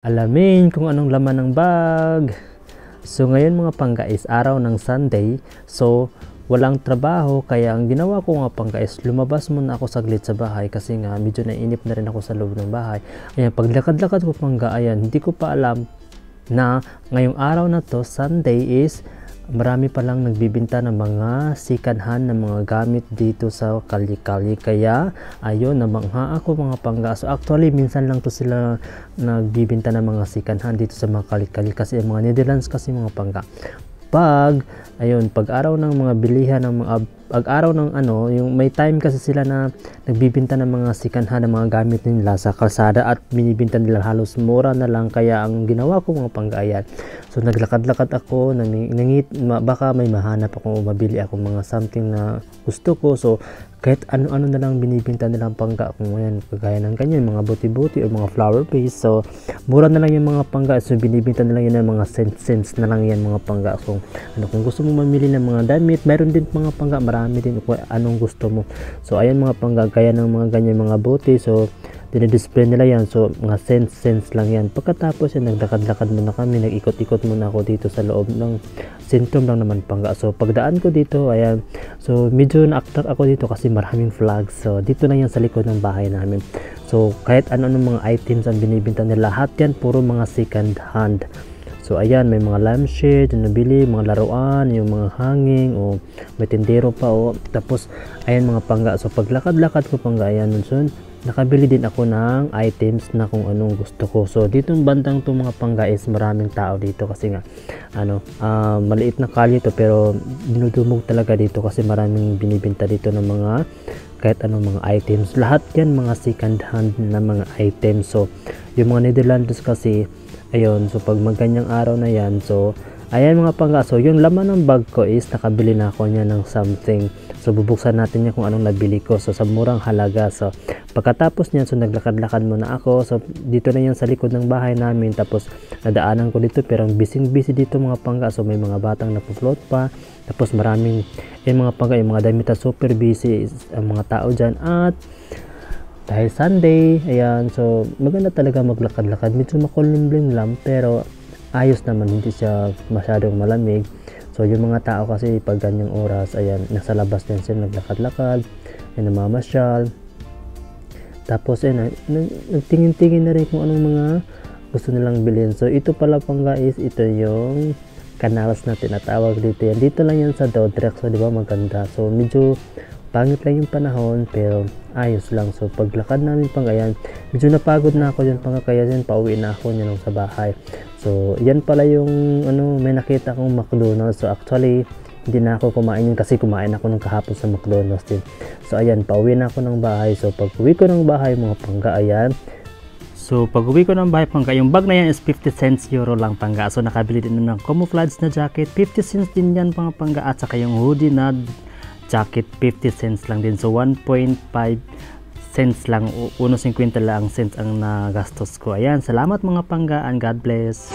Alamin kung anong laman ng bag. So ngayon mga pangga is araw ng Sunday. So walang trabaho, kaya ang ginawa ko nga pangga is lumabas muna ako saglit sa bahay kasi nga medyo nainip na rin ako sa loob ng bahay. Ayan, paglakad-lakad ko pangga, ayan, hindi ko pa alam na ngayong araw na to, Sunday, is marami palang nagbibinta ng mga second-hand na mga gamit dito sa Kali-Kali. Kaya ayun, namangha ako mga pangga. So actually minsan lang to sila nagbibinta ng mga second-hand dito sa mga Kali-Kali kasi mga Netherlands kasi mga pangga. Pag araw ng mga bilihan ng mga pag-araw ng yung may time kasi sila na nagbibinta ng mga second-hand ng mga gamit nila sa kalsada at binibinta nila halos mura na lang. Kaya ang ginawa ko mga panggayan, so naglakad-lakad ako, baka may mahanap ako, mabili ako mga something na gusto ko. So kahit ano-ano na lang binibinta nilang pangga, kung yan kagaya ng ganyan, mga buti-buti o mga flower base. So mura na lang yung mga pangga, so binibinta nila yun ng mga cents na lang yan mga pangga. So kung gusto mo mamili ng mga damit, mayroon din mga pangga, marami din kung anong gusto mo. So ayan mga pangga, gaya ng mga ganyan mga buti, so dinidisplay nila yan. So mga cents lang yan. Pagkatapos yan, naglakad-lakad muna kami, nag-ikot-ikot muna ako dito sa loob ng sentrum lang naman pangga. So pagdaan ko dito, ayan, so medyo na-actor ako dito kasi maraming flags. So dito na yan sa likod ng bahay namin. So kahit ano-ano mga items ang binibinta nila, lahat yan puro mga second hand. So ayan, may mga lampshade yung nabili, mga laruan, yung mga hanging, o may tindero pa, o tapos ayan mga pangga. So paglakad-lakad ko pangga, ayan, so nakabili din ako ng items na kung anong gusto ko. So dito bandang to mga pangga is maraming tao dito kasi nga maliit na kalye to, pero dinudumog talaga dito kasi maraming binibinta dito ng mga kahit anong mga items. Lahat yan mga second hand na mga items. So yung mga Netherlands kasi ayun, so pag maganyang araw na yan, so ayan mga pangga, so yung laman ng bag ko is nakabili na ako niya ng something. So bubuksan natin niya kung anong nabili ko, so sa murang halaga. So pagkatapos niyan, so naglakad-lakad muna ako. So dito na yan sa likod ng bahay namin, tapos nadaanan ko dito, pero busy dito mga pangga. So may mga batang napufloat pa, tapos maraming mga pangga, yung mga damit, super busy ang mga tao dyan. At dahil Sunday, ayan, so maganda talaga maglakad-lakad. Medyo makulimlim lang, pero ayos naman, hindi siya masyadong malamig. So yung mga tao kasi pag ganyang oras, ayan, nasa labas din sila naglakad-lakad, ay namamasyal. Tapos ayan, nagtingin-tingin na rin kung anong mga gusto nilang bilhin. So ito pala pangga is, ito yung canals na tinatawag dito. Yan, dito lang yan sa Dordrecht. So di ba maganda. So medyo pangit lang yung panahon, pero ayos lang. So paglakad namin pangga, yan, medyo napagod na ako dyan pangga, kaya yan pauwi na ako nyan sa bahay. So yan pala yung may nakita akong McDonald's. So actually hindi na ako kumain yun kasi kumain ako ng kahapon sa McDonald's din. So ayan, pauwi na ako ng bahay. So pag uwi ko ng bahay mga pangga, ayan, so pag uwi ko ng bahay pangga, yung bag na yan is 50 cents euro lang pangga. So nakabili din ng camouflage na jacket, 50 cents din yan mga pangga, at saka yung hoodie na jacket 50 cents lang din. So 1.5 cents lang, 1.50 lang cents ang nagastos ko. Ayan, salamat mga pangga, and God bless.